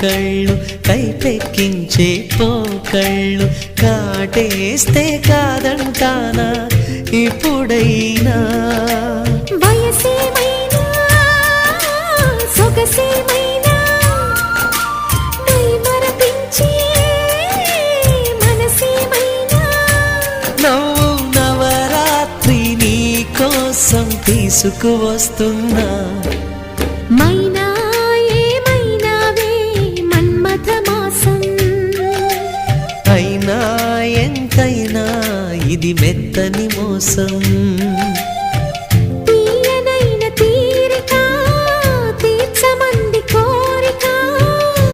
కళ్ళు కైపెక్కించే పోకళ్ళు కాటేస్తే కాదంటానా ఇప్పుడైనా వయసేమైనా సొగసేమైనా మరపించే మనసేమైనా నవ్వు నవరాత్రి నీ కోసం తీసుకువస్తున్నా మైనా ఏమైనావే మన్మథ మాసం అయినా ఎంతైనా ఇది మెత్తని మోసం